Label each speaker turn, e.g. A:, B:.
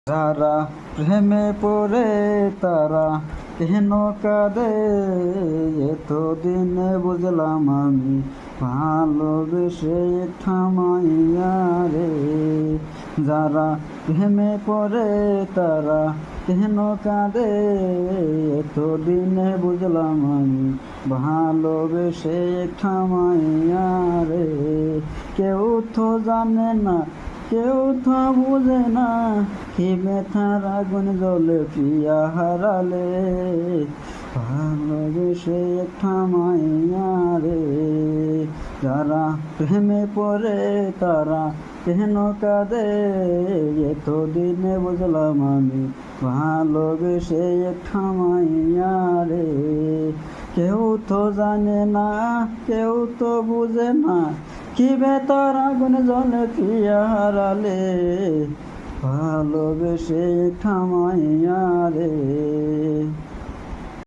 A: যারা প্রেমে পড়ে তারা কেন কাঁদে, এতদিনে বুঝলাম আমি ভালোবেসে থামাইয়া রে। যারা প্রেমে পড়ে তারা কেন কাঁদে, এতদিনে বুঝলাম আমি ভালোবেসে থামাইয়া রে। কেউ তো জানে না, কেউ তো বুঝে না, কি ব্যথার আগুন জ্বলে প্রিয়া হারালে, ভালোবেসে থামাইয়া রে। যারা প্রেমে পড়ে তারা কেন কাঁদে, এতদিনে বুঝলাম আমি ভালোবেসে থামাইয়া রে। কেউ তো জানে না, কেউ তো বুঝে না, কি বেতার আগুন জ্বলে প্রিয়া হারালে, ভালোবেসে থামাইয়া রে।